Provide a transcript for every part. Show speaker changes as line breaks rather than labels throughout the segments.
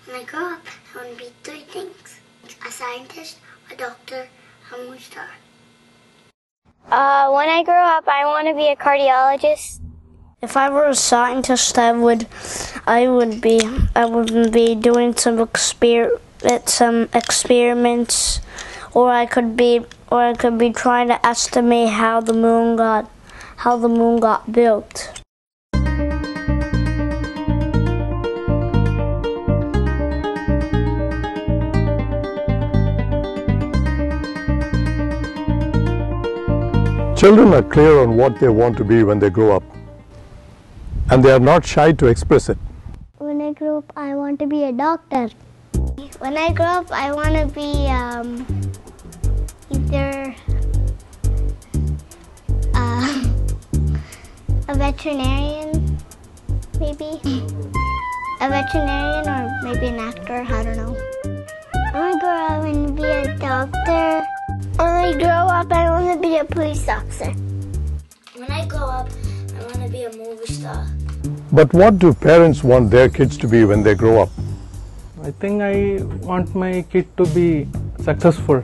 When I grow up, I want to be three things: a scientist, a doctor, a movie star.
When I grow up, I want to be a cardiologist.
If I were a scientist, I would be doing some experiments, or I could be trying to estimate how the moon got built.
Children are clear on what they want to be when they grow up, and they are not shy to express it.
When I grow up, I want to be a doctor. When I grow up, I want to be either a veterinarian, maybe. A veterinarian or maybe an actor, I don't know. I want to grow up and be a doctor. When I grow up, I want to be a police officer.
When I grow up, I want to be a movie star.
But what do parents want their kids to be when they grow up?
I think I want my kid to be successful.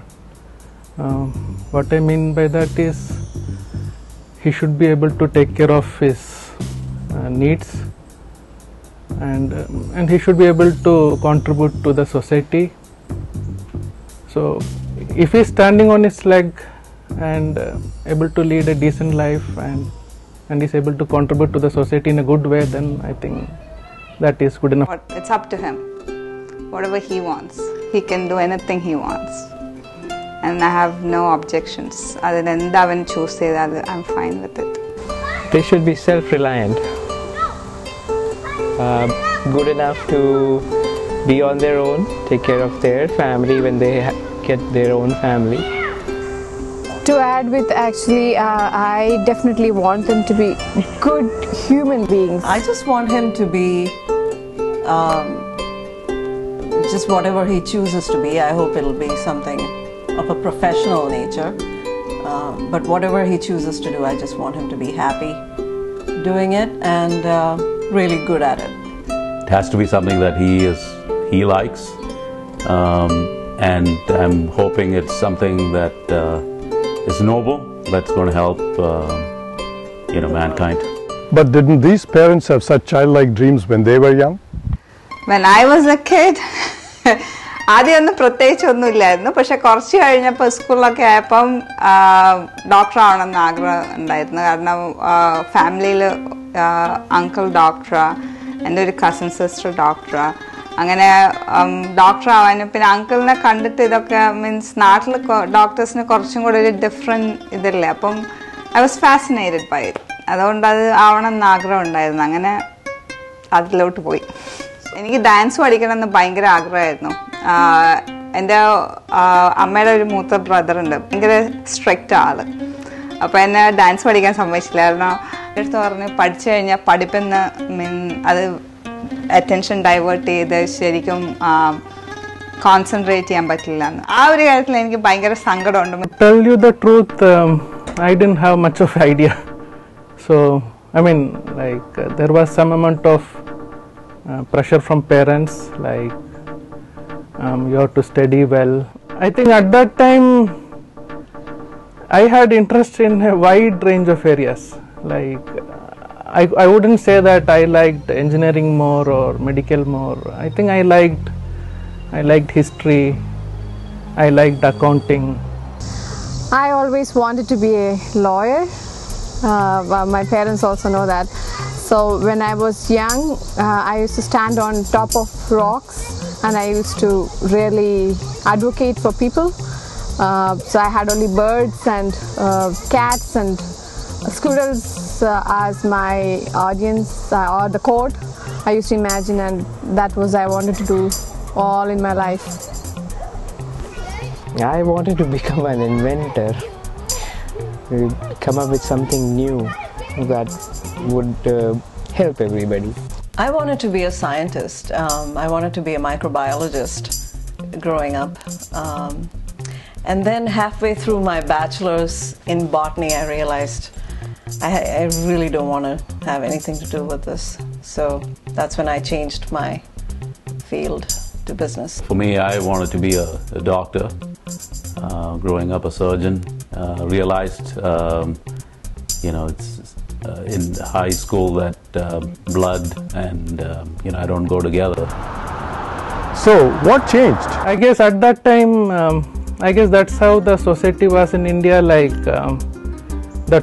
What I mean by that is he should be able to take care of his needs, and he should be able to contribute to the society. So if he's standing on his leg and able to lead a decent life and is able to contribute to the society in a good way, then I think that is good enough.
It's up to him. Whatever he wants, he can do anything he wants, and I have no objections. Other than that, when choose say that, I'm fine with it.
They should be self-reliant, good enough to be on their own, take care of their family when they get their own family.
To add with, actually, I definitely want them to be good human beings.
I just want him to be just whatever he chooses to be. I hope it'll be something of a professional nature. But whatever he chooses to do, I just want him to be happy doing it and really good at it.
It has to be something that he likes, and I'm hoping it's something that is noble, that's going to help mankind.
But didn't these parents have such childlike dreams when they were young?
When I was a kid, ആദ്യമൊന്നും പ്രത്യേകിച്ചൊന്നും ഇല്ലായിരുന്നു. പക്ഷെ കുറച്ച് കഴിഞ്ഞപ്പോൾ സ്കൂളിലൊക്കെ ആയപ്പം doctor ആവണമെന്ന് ആഗ്രഹം ഉണ്ടായിരുന്നു. കാരണം ഫാമിലിയിൽ അങ്കിൾ ഡോക്ടറാ, എൻ്റെ ഒരു കസിൻ സിസ്റ്റർ ഡോക്ടറാ. അങ്ങനെ ഡോക്ടർ ആവാനും പിന്നെ അങ്കിളിനെ കണ്ടിട്ട് ഇതൊക്കെ മീൻസ് നാട്ടിൽ ഡോക്ടേഴ്സിന് കുറച്ചും കൂടെ ഒരു ഡിഫറെൻറ്റ് ഇതില്ലേ. അപ്പം I was fascinated by it. അതുകൊണ്ട് അത് ആവണമെന്ന് ആഗ്രഹം ഉണ്ടായിരുന്നു. അങ്ങനെ അതിലോട്ട് പോയി. എനിക്ക് ഡാൻസ് പഠിക്കണമെന്ന് ഭയങ്കര ആഗ്രഹമായിരുന്നു. എൻ്റെ അമ്മയുടെ ഒരു മൂത്ത ബ്രദറുണ്ട്, ഭയങ്കര സ്ട്രിക്റ്റ് ആള്. അപ്പോൾ എന്നെ ഡാൻസ് പഠിക്കാൻ സമ്മതിച്ചില്ല. കാരണം എടുത്ത് പറഞ്ഞ് പഠിച്ചു കഴിഞ്ഞാൽ പഠിപ്പെന്ന് അത് അറ്റൻഷൻ ഡൈവേർട്ട് ചെയ്ത് ശരിക്കും കോൺസെൻട്രേറ്റ് ചെയ്യാൻ പറ്റില്ല എന്ന്. ആ ഒരു കാര്യത്തിൽ എനിക്ക് ഭയങ്കര സങ്കടമുണ്ട്.
Tell you the truth, I didn't have much of idea. So I mean, like there was some amount of pressure from parents, like you have to study well. I think at that time I had interest in a wide range of areas. Like I wouldn't say that I liked engineering more or medical more. I think I liked history, I liked accounting.
I always wanted to be a lawyer. My parents also know that. So when I was young, I used to stand on top of rocks and I used to really advocate for people. So I had only birds and cats and squirrels as my audience or the court. I used to imagine, and that was I wanted to do all in my life.
I wanted to become an inventor, come up with something new that would help everybody.
I wanted to be a scientist. I wanted to be a microbiologist growing up. And then halfway through my bachelor's in botany, I realized I really don't want to have anything to do with this. So that's when I changed my field. to business.
For me, I wanted to be a doctor. Growing up a surgeon, realized, it's in high school that blood and, I don't go together.
So, what changed?
I guess at that time, I guess that's how the society was in India. Like the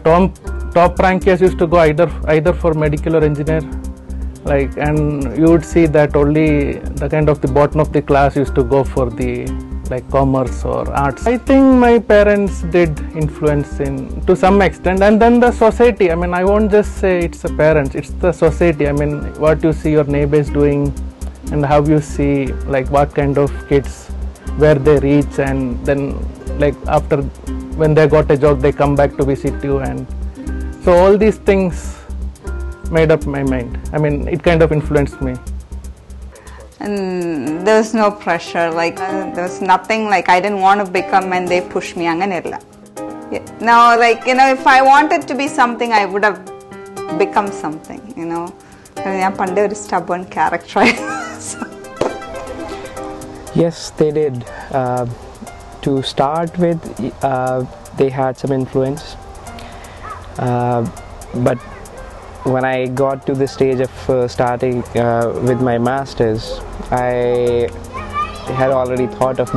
top rankers used to go either for medical or engineer. And you would see that only the kind of the bottom of the class used to go for the commerce or arts. I think my parents did influence to some extent, and then the society. I mean, I won't just say it's the parents, it's the society. I mean, what you see your neighbors doing and how you see what kind of kids, where they reach, and then after when they got a job they come back to visit you, and so all these things made up my mind. I mean, it kind of influenced me.
And there was no pressure, there was nothing I didn't want to become and they pushed me. Now, if I wanted to be something, I would have become something, I'm a stubborn character.
Yes, they did. To start with, they had some influence, but when I got to the stage of starting with my masters, I had already thought of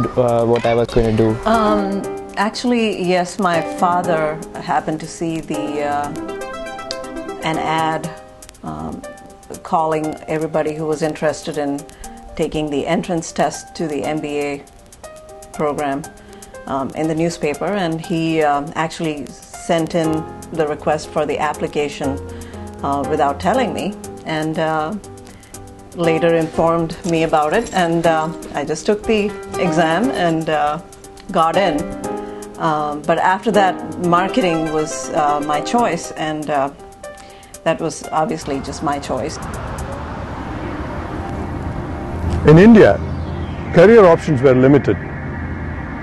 what I was going to do.
Actually, yes, my father happened to see an ad calling everybody who was interested in taking the entrance test to the MBA program in the newspaper, and he actually sent in the request for the application without telling me, and later informed me about it, and I just took the exam and got in. But after that, marketing was my choice, and that was obviously just my choice.
In India, career options were limited,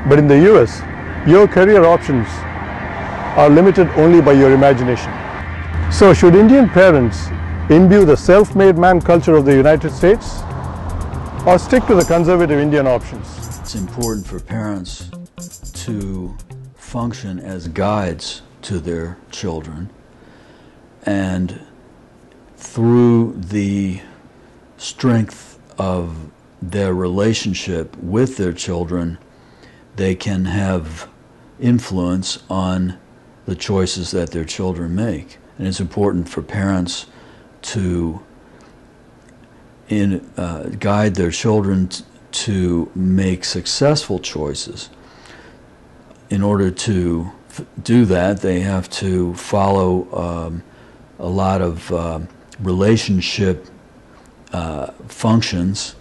but in the US, your career options are limited only by your imagination. So should Indian parents imbue the self-made man culture of the United States or stick to the conservative Indian options?
It's important for parents to function as guides to their children, and through the strength of their relationship with their children, they can have influence on the choices that their children make. And it's important for parents to guide their children to make successful choices. In order to do that, they have to follow a lot of relationship functions,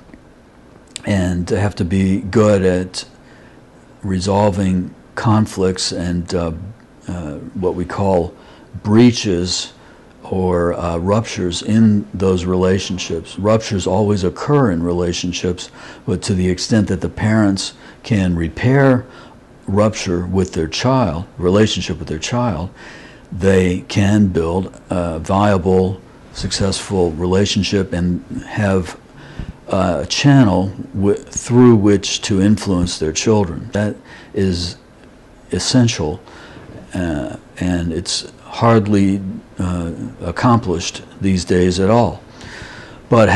and have to be good at resolving conflicts and what we call breaches or ruptures in those relationships. Ruptures always occur in relationships, but to the extent that the parents can repair rupture with their child, relationship with their child, they can build a viable, successful relationship and have a channel through which to influence their children. That is essential, and it's hardly accomplished these days at all. But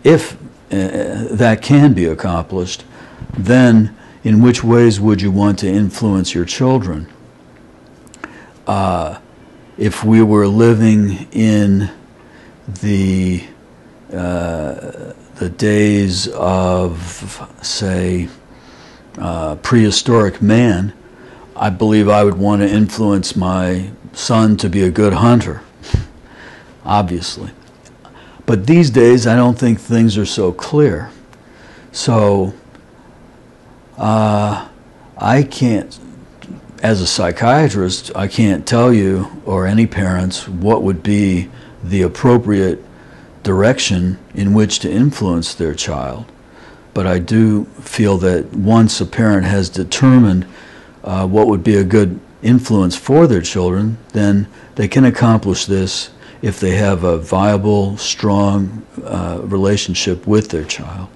if that can be accomplished, then in which ways would you want to influence your children? If we were living in the days of, say, prehistoric man, I believe I would want to influence my son to be a good hunter, obviously. But these days, I don't think things are so clear. So I can't, as a psychiatrist, I can't tell you or any parents what would be the appropriate direction in which to influence their child. But I do feel that once a parent has determined what would be a good influence for their children, then they can accomplish this if they have a viable, strong relationship with their child.